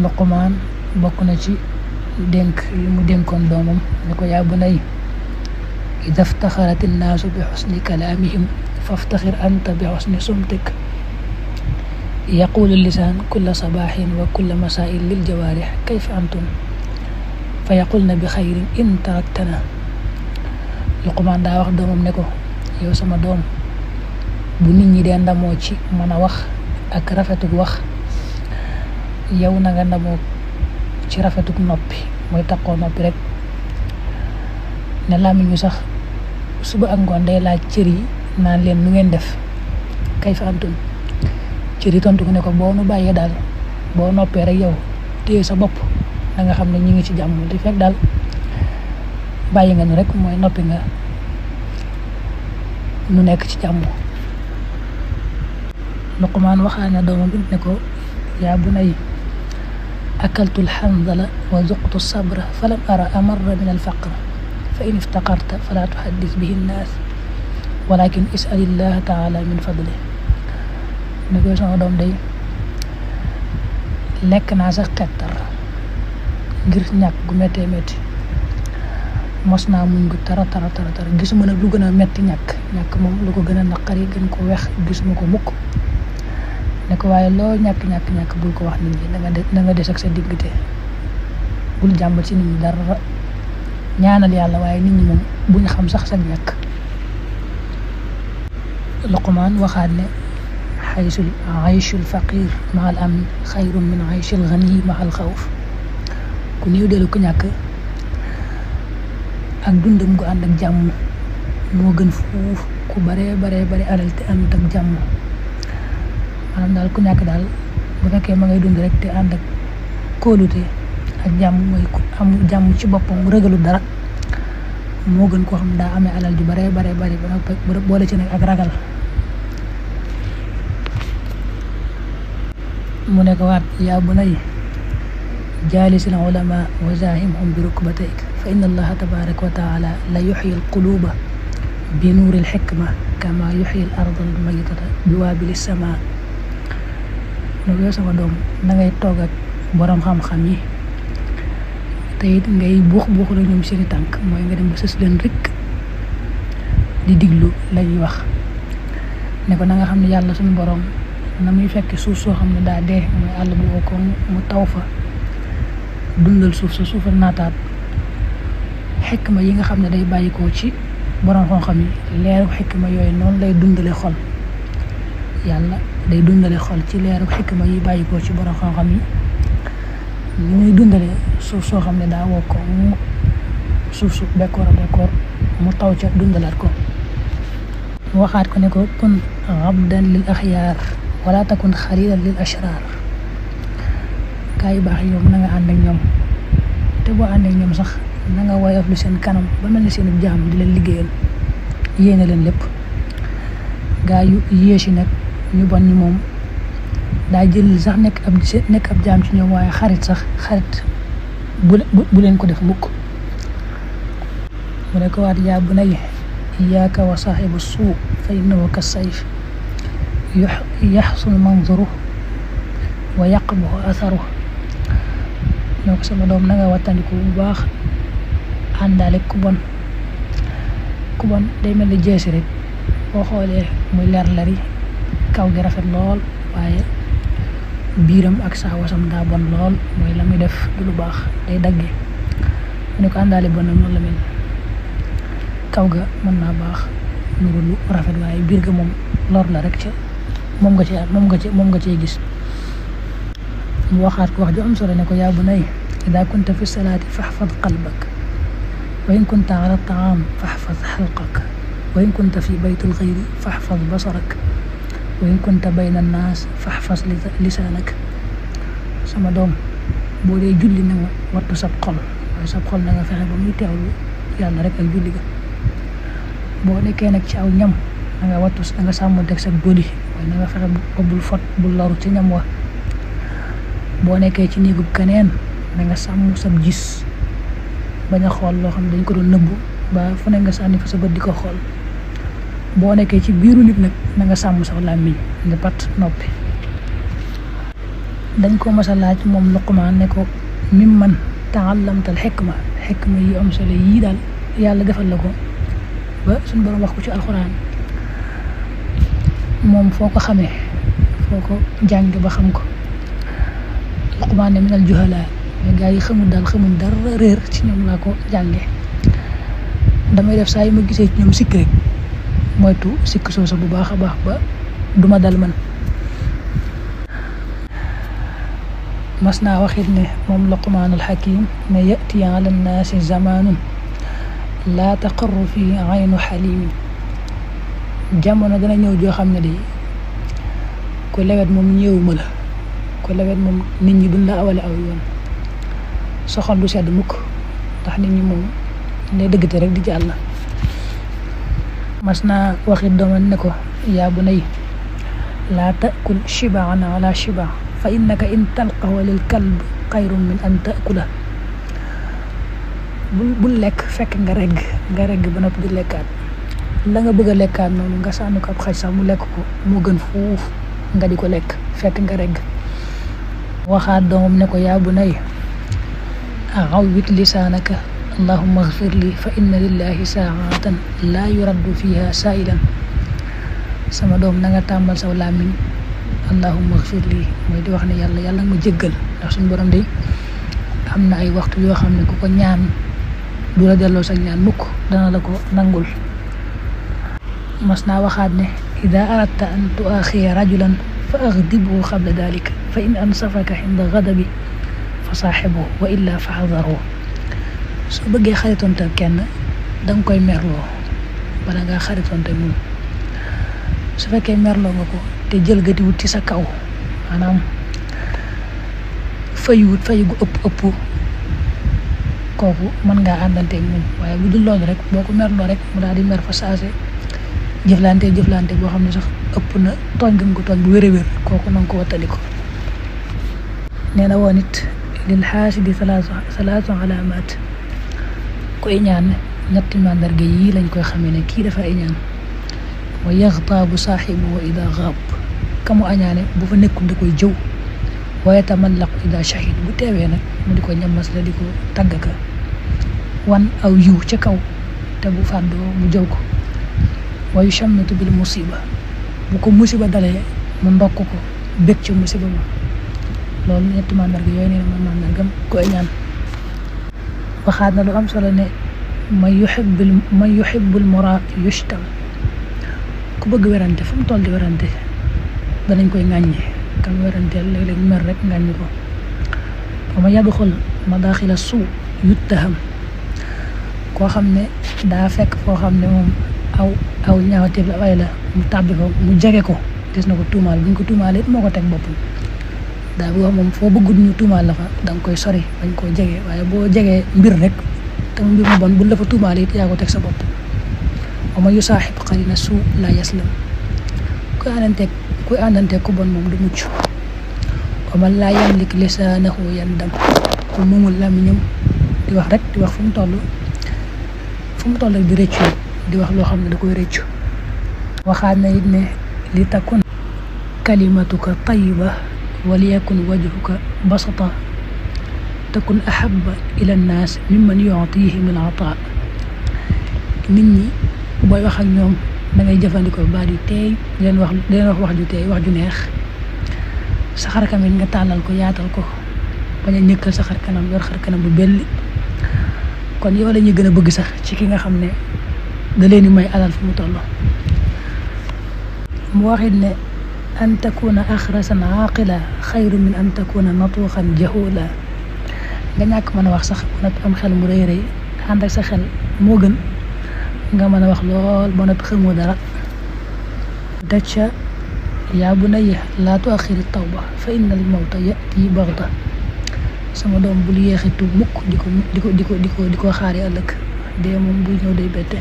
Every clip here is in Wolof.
Luqmaan bokk na ci dénk yi mu dénkoon doomam ne ko yaa bunay ida ftaxarat innaasu bi xusni kalaamihim faftaxir anta bi xusni sumtik yaqulu lisaan kulla sabaaxin wa kulla masaain lil jawaarix kayfa antum fa yaqulna bi xayrin in taraktana. Luqmaan daa wax doomam ne ko yow sama doom bu nit ñi dee ndamoo ci mën a wax ak rafetuk wax yow na nga ndamoo ci rafetuk noppi mooy taqoo noppi rek. ne làmmiñ wi sax suba ak ngoon day laaj cër yi naan leen nu ngeen def kayfa antum. cër yi tontu ko ne ko boo nu bàyyee daal boo noppee rek yow téye sa bopp da nga xam ne ñu ngi ci jàmm di fekk daal bàyyi nga ñu rek mooy noppi nga nu nekk ci jàmm. Luqmaan waxaa na doomam ne ko yaa bunay akaltu alxandala wa zuqtu sabra falam ara amarra min alfaqr fa in iftaqarta fala tuhaddis bihi nnaas walakin isalillaha taala min fadli. ne ko sama doom day lekk naa sax xettar ngir ñàkk gu méttee métti mos naa muñ gu tara gisuma nag lu gën a métti ñàkk moom lu ko gën a naqari gën ko wex gisuma ko mukk. ne ko waaye loo ñàkk bul ko wax nit ñi na nga des ak sa diggante bul jàmbat ci nit ñi dara ñaanal yàlla waaye nit ñi moom buñ xam sax sa ñàkk. Luqmaan waxaat ne aychul faqir mahal amn xayrun min aychil ganiyi mahal xawf. ku néew delu ku ñàkk ak dundam gu ànd ak jàmm moo gën fuuf ku bare alal te ànd ak jàmm. maanaam daal ku ñàkk daal bu fekkee ma ngay dund rek te ànd ak kóolute ak jàmm mooy ku am jàmm ci boppam rëgalu dara moo gën koo xam daa amee alal ju bare ba boole ci nag ak ragal. mu ne ko waat yaa bunay jaalisil ulama wa zaahimhum bi rukbatayk fa inna allaha tabaraka wa taala la yuxyi alquluba bi nuuri alxikma kama yuxyi al arda almaytata bi waabili sama. loolu yow sama doom na ngay toog ak borom xam-xam yi te it ngay buux la ñoom seeni tànk mooy nga dem ba sës leen rek di diglu la ñuy wax. ne ko na nga xam ne yàlla suñu borom na muy fekk suuf soo xam ne daa dee mooy àll bu ko mu taw fa dundal suufa naataat xikma yi nga xam ne day bàyyikoo ci borom xam-xam yi leeru xikma yooyu noonu lay dundale xol. yàlla day dundale xol ci leeru xikma yi bàyyikoo ci borom xam-xam yi ni muy dundale suuf soo xam ne daa woo ko mu suuf su bekkoor mu taw ca dundalaat ko. mu waxaat ko ne ko kun abdan lil axyaar wala takun xalilan lil ashrar. gaa yu baax yow na nga ànd ak ñoom te boo ànd ak ñoom sax na nga woyof lu seen kanam ba mel ni seen jaam di leen liggéeyal yéene leen lépp. gaa yu yéesi nag ñu bon ñi moom daa jël sax nekk ab jaam ci ñoom waaye xarit bu leen ko def mukk. mu ne ko waat yaa bunay iyaaka wa saaxibu suu fa innahu ka sayf yaxsunu manzuru wa yaqbuhu atharu. ñoo ko sama doom na nga wattandiku bu baax àndaale ku bon day mel ni jeesi rek boo xoolee muy leer kaw gi rafet lool waaye biiram ak saawasam daa bon lool mooy la muy def du lu baax day dagge. mu ne ko àndaale bon nag noonu la mel kaw ga mën naa baax nuru lu rafet waaye biir ga moom lor la rek ca moom nga cee gis. mu waxaat ko wax ju am solo ne ko yaa bunay ida kunta fi salaati faxfad qalbak wa in kunta ala taam faxfad xalqak wa in kunta fi baytil xayri faxfad basarak wa in kunta bayna annaas faxfad lisaanak. sama doom boo dee julli na nga wattu sab xol waaye sab xol na nga fexe ba muy teewlu yàlla rek ak julli ga. boo nekkee nag ci aw ñam na nga wattu na nga sàmmanteeg sa bëli waaye na nga fexe ba bul fot bul loru ci ñam wa. boo nekkee ci néegub keneen na nga sàmm sab gis bañ a xool loo xam ne dañ ko doon nëbbu ba fu ne nga sànni fa sa bët di ko xool. boo nekkee ci biiru nit nag na nga sàmm sax làmmiñ nga pat noppi. dañ ko mas a laaj moom Luqmaan ne ko mimman taallamtal xikma yi am solo yii daal yàlla defal la ko ba suñu borom wax ko ci alxuraan moom foo ko xamee foo ko jànge ba xam ko. Luqmaan ne minal juhalaa mais gaa yi xamul dara réer ci ñoom laa ko jànge. damay def saa yi ma gisee ci ñoom sikk rek moytu sikk soosa bu baax a baax ba duma dal man. mas naa waxit ne moom Luqmaanul Hakiim ne ya'ti ala nnaasi zamaanun laa taqarru fii aynu xalimin. jamono dana ñëw joo xam ne de ku lewet moom ñëwuma la ku lewet moom nit ñi duñ la awale aw yoon sa xol du sedd mukk ndax nit ñi moom ne dëggate rek di jàll. mas naa waxit doomam ne ko yaa bunayya laa ta'kul shib'an ala shib'a fa innaka in talqahu lil kalb xayrun min an ta'kula. bul lekk fekk nga regg ba noppi di lekkaat la nga bëgg a lekkaat noonu nga sànni ko ab xaj sax mu lekk ko moo gën fuuf nga di ko lekk fekk nga regg. waxaat doomam ne ko yaa bunayya awwit lisaanaka allahumma ighfir li fa inna lillahi saa'atan laa yuraddu fiha saa'ilan. sama doom na nga tàmmal saw làmmiñ allahumma ighfir li mooy di wax ne yàlla ma jéggal ndax suñu borom de am na ay waxtu yoo xam ne ku ko ñaan du la delloo sa ñaan mukk dana la ko nangul. mas naa waxaat ne ida aradta an tuaxiya rajulan fa aghdibhu qabla dalik fa in ansafaka inda ghadabi fa saaxibu wa illa fa xadaru. soo bëggee xaritoonte kenn danga koy merloo bala ngaa xaritoonte moom. su fekkee merloo nga ko te jël ga di wut ci sa kaw maanaam fayu gu ëpp kooku mën ngaa àndanteeg moom waaye bu dul loolu rek boo ko merloo rek mu daal di mer fa saase jëflante boo xam ne sax ëpp na tooñ gën ko tooñ bu wér kooku na nga ko wattali ko. nee na woon it lil xaasidi salaatu alaamaat koy ñaan ñetti màndarga yii lañ koy xamee ne kii dafa iñaan. wa yaxtaabu saaxibuhu ida gaab ka mu añaane bu fa nekkul da koy jëw. wa yatamallaqu ida shahid bu teewee nag mu di ko ñammas la di ko tàgg ka wan aw yiw ca kaw te bu fàddoo mu jëw ko. wa yushammitu bil musiba bu ko musiba dalee mu ndokk ko bég ci musiba ma. loolu ñetti màndarga yooyu nee na man màndargam ko añaan. waxaat na lu am solo ne man yuhibbul mura yushtam. ku bëgg werante fu mu toll di werante danañ koy ŋàññi kam weranteel léeg-léeg mer rek ŋàññi ko. wa man yadxul madaaxila suu yuttaham. koo xam ne daa fekk foo xam ne moom aw ñaawteef la way la mu tàbbi fa mu jege ko des na ko tuumaal buñ ko tuumaalee moo ko teg boppam. daa bu wax moom foo bëggut ñu tuumaal la fa danga koy sori bañ koo jege waaye boo jegee mbir rek te mbir mu bon buñ la fa tuumaalee it yaa ko teg sa bopp. wa man yusaaxib qarina suu laa yaslam. kuy àndanteeg ku bon moom du mucc. wa man laa yamlik lisaanahu yandam. ku mumul làmmiñam di wax rek di wax fu mu toll rek di rëccu di wax loo xam ne da koy rëccu. waxaat na it ne li takun kalimatuka tayiba waliyakun wajhuka basata takun ahabba ila nnaas mimman yu'tihim al-ataa. nit ñi booy wax ak ñoom da ngay jëfandikoo baat yu teey leen wax wax ju teey wax ju neex. sa xar kanam nga tàllal ko yaatal ko bañ a ñëkkal sa xar kanam yor xar kanam bu belli. kon yow la ñuy gën a bëgg sax ci ki nga xam ne da leen di may alal fu mu toll. mu waxit ne an takuna axrasan aaqila xayru min an takuna natuuxan jahula. nga ñàkk mën a wax sax ba am xel mu rëy rëy ànd ak sa xel moo gën nga mën a wax lool ba noppi xamoo dara. dacca yaa bunayya laa tuaxiri tawba fa inna al mawta yati baxta. sama doom bul yéexi tuub mukk di ko xaari ëllëg dee moom buy ñëw day bette.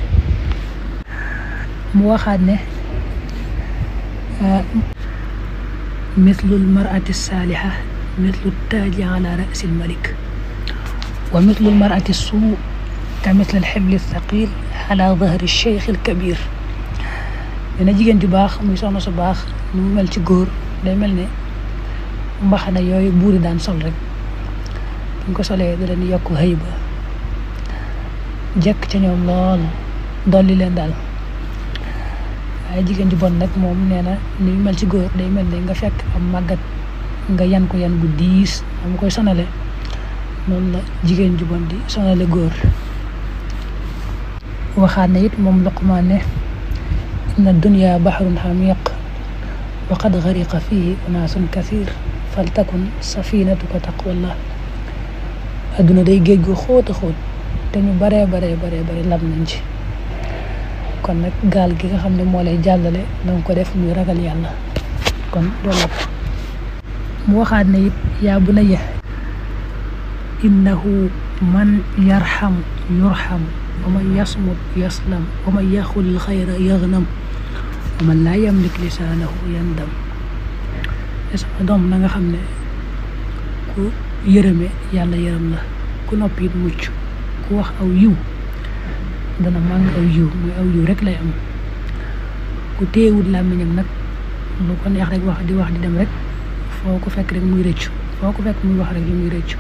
mu waxaat ne mislul mar'ati saaliha mislu taaji ala rasil malik wa mislul mar'ati suu ka mislil xibli thaqil ala dahri cheikh al kabir. dina jigéen ju baax muy soxna su baax nu mu mel ci góor day mel ne mbaxana yooyu buuri daan sol rek buñ ko solee da leen yokk xëy ba jekk ca ñoom lool dolli leen daal. waaye jigéen ju bon nag moom nee na ni mel ci góor day mel ne nga fekk am màggat nga yan ko yan gu diis am koy sonale noonu la jigéen ju bon di sonale góor. waxaat na it moom Luqmaan ne inna dunya bahrun hamiq wa qad gariqa fihi unaasun kathir faltakun safinatuka taqwallah. adduna day géej gu xóot a xóot te ñu bare lab nañ ci, kon nag gaal gi nga xam ne moo lay jàllale danga ko def muy ragal yàlla kon doo lab. mu waxaat ne it yaa bunayya innahu man yarham yurham wa man yasmut yaslam wa man yaxul xayra yagnam wa man laa yamlik lisaanahu yandam. sama doom na nga xam ne ku yërëme yàlla yërëm la, ku noppi it mucc, ku wax aw yiw dana màng aw yiw, muy aw yiw rek lay am. ku téewul làmmiñam nag lu ko neex rek wax di dem rek foo ko fekk rek muy rëccu, foo ko fekk muy wax rek lu muy rëccu.